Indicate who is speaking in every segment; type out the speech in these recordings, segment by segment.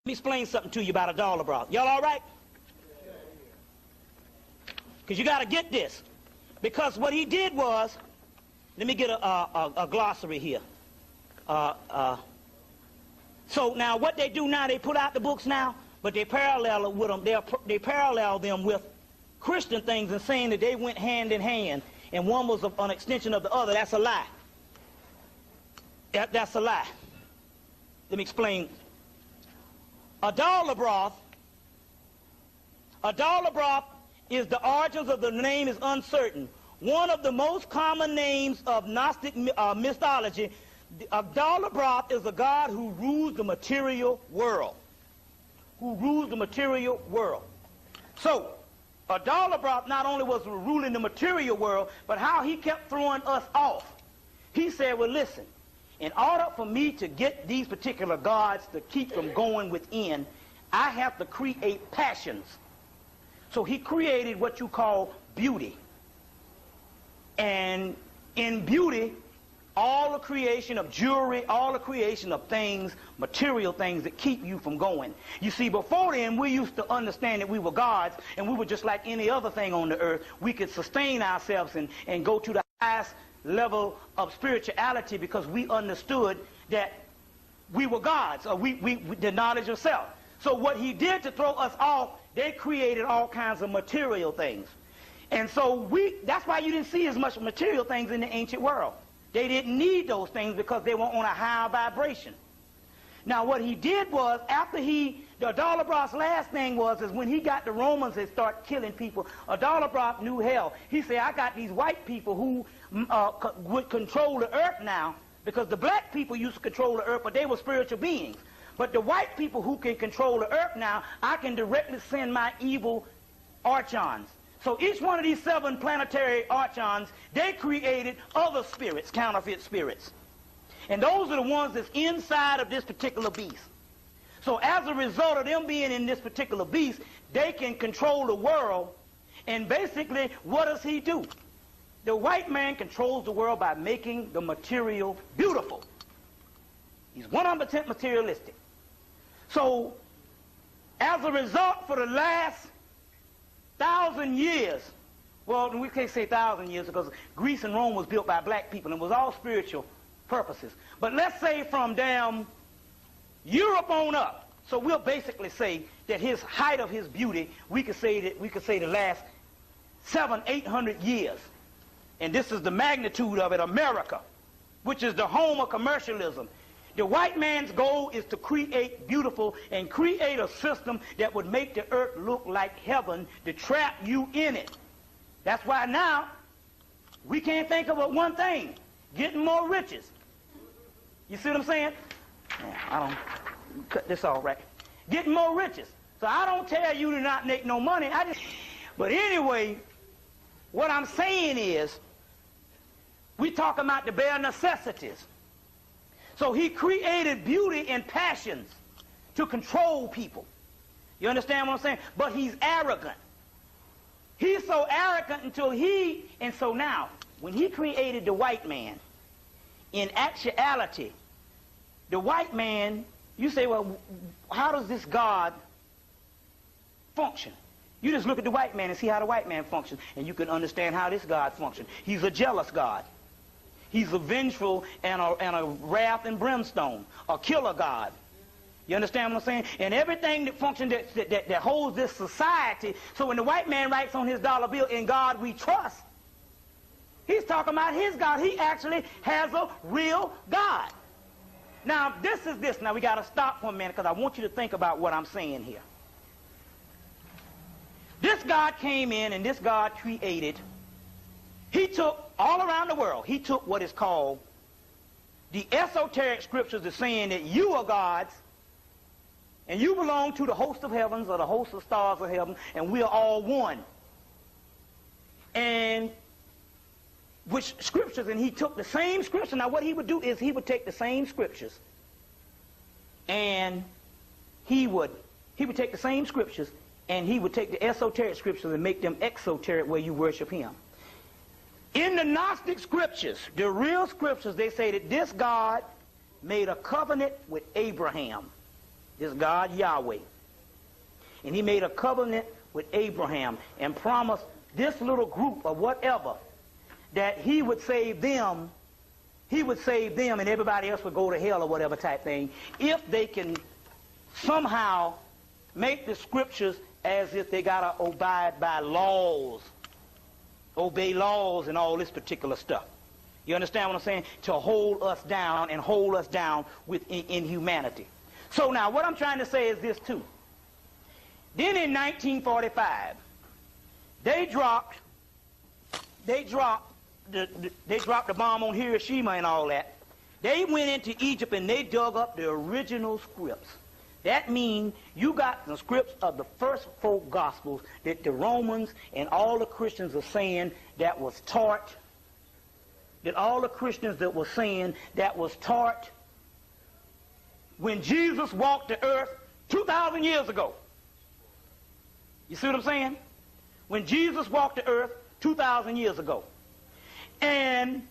Speaker 1: Let me explain something to you about a dollar broth. Y'all all right? Because you got to get this. Because what he did was, let me get a glossary here. So now what they do now, they put out the books now, but they parallel with them. They parallel them with Christian things and saying that they went hand in hand, and one was an extension of the other. That's a lie. That's a lie. Let me explain. A dollar broth is the origins of the name is uncertain. One of the most common names of Gnostic mythology, a dollar broth is a god who rules the material world. So, a dollar broth not only was ruling the material world, but how he kept throwing us off. He said, well, listen, in order for me to get these particular gods to keep them going within, I have to create passions. So he created what you call beauty. And in beauty, all the creation of jewelry, all the creation of things, material things that keep you from going. You see, before then, we used to understand that we were gods, and we were just like any other thing on the earth. We could sustain ourselves and go to the highest level of spirituality because we understood that we were gods, or the knowledge of self. So what he did to throw us off, they created all kinds of material things. And so that's why you didn't see as much material things in the ancient world. They didn't need those things because they were on a higher vibration. Now what he did was, after the dollar broth's last thing is when he got the Romans to start killing people, a dollar broth knew hell. He said, I got these white people who would control the earth now, because the black people used to control the earth, but they were spiritual beings. But the white people who can control the earth now, I can directly send my evil archons. So each one of these 7 planetary archons, they created other spirits, counterfeit spirits. And those are the ones that's inside of this particular beast. So as a result of them being in this particular beast, they can control the world. And basically, what does he do? The white man controls the world by making the material beautiful. He's 100% materialistic. So as a result, for the last 1,000 years, well, we can't say 1,000 years because Greece and Rome was built by black people and it was all spiritual purposes. But let's say from down Europe on up, so we'll basically say that his height of his beauty, we could say the last 700-800 years. And this is the magnitude of it, America, which is the home of commercialism. The white man's goal is to create beautiful and create a system that would make the earth look like heaven to trap you in it. That's why now we can't think of one thing, getting more riches. You see what I'm saying? I don't cut this off right. Getting more riches. So I don't tell you to not make no money. But anyway, what I'm saying is, we talk about the bare necessities. So he created beauty and passions to control people. You understand what I'm saying? But he's arrogant. He's so arrogant and so now, when he created the white man, in actuality, the white man, you say, well, how does this God function? You just look at the white man and see how the white man functions, and you can understand how this God functions. He's a jealous God. He's a vengeful and a wrath and brimstone, a killer God. You understand what I'm saying? And everything that functions, that holds this society. So when the white man writes on his dollar bill, "In God we trust," he's talking about his God. He actually has a real God. Now, this is this. Now, we got to stop for a minute because I want you to think about what I'm saying here. This God came in and this God created. He took all around the world, he took what is called the esoteric scriptures that's saying that you are gods and you belong to the host of heavens or the host of stars of heaven, and we are all one. And which scriptures, and he took the same scripture. Now what he would do is he would take the same scriptures and he would take the same scriptures and he would take the esoteric scriptures and make them exoteric where you worship him. In the Gnostic scriptures, the real scriptures, they say that this God made a covenant with Abraham. this God Yahweh. And he made a covenant with Abraham and promised this little group or whatever that he would save them. He would save them and everybody else would go to hell or whatever type thing if they can somehow make the scriptures as if they got to abide by laws, obey laws and all this particular stuff. You understand what I'm saying? To hold us down and hold us down in humanity. So now what I'm trying to say is this too. Then in 1945, they dropped the bomb on Hiroshima and all that. They went into Egypt and they dug up the original scripts. That means you got the scripts of the first 4 Gospels that the Romans and all the Christians are saying that was taught, when Jesus walked the earth 2,000 years ago. You see what I'm saying? When Jesus walked the earth 2,000 years ago. And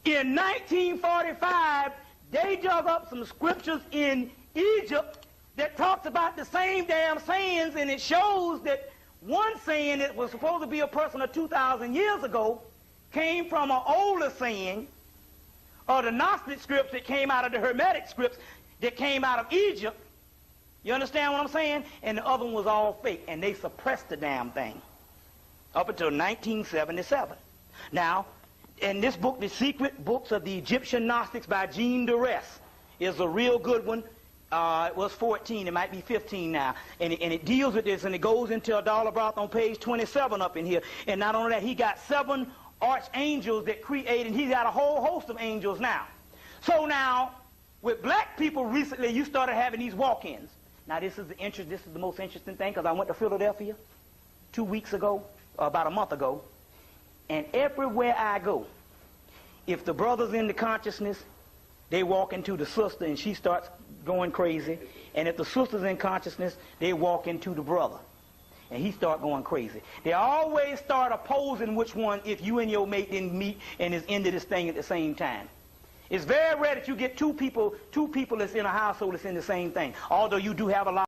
Speaker 1: in 1945, they dug up some scriptures in Egypt that talks about the same damn sayings, and it shows that one saying that was supposed to be a person of 2,000 years ago came from an older saying, or the Gnostic scripts that came out of the Hermetic scripts that came out of Egypt. You understand what I'm saying? And the other one was all fake, and they suppressed the damn thing up until 1977. Now, in this book, The Secret Books of the Egyptian Gnostics by Jean Duress, is a real good one. It was 14, it might be 15 now. And it deals with this, and it goes into a dollar broth on page 27 up in here. And not only that, he got 7 archangels that created, and he's got a whole host of angels now. So now, with black people recently, you started having these walk-ins. Now this is the most interesting thing, because I went to Philadelphia 2 weeks ago, or about a month ago, and everywhere I go, if the brother's in the consciousness, they walk into the sister and she starts going crazy. And if the sister's in consciousness, they walk into the brother and he starts going crazy. They always start opposing which one if you and your mate didn't meet and is into this thing at the same time. It's very rare that you get two people that's in a household that's in the same thing, although you do have a lot.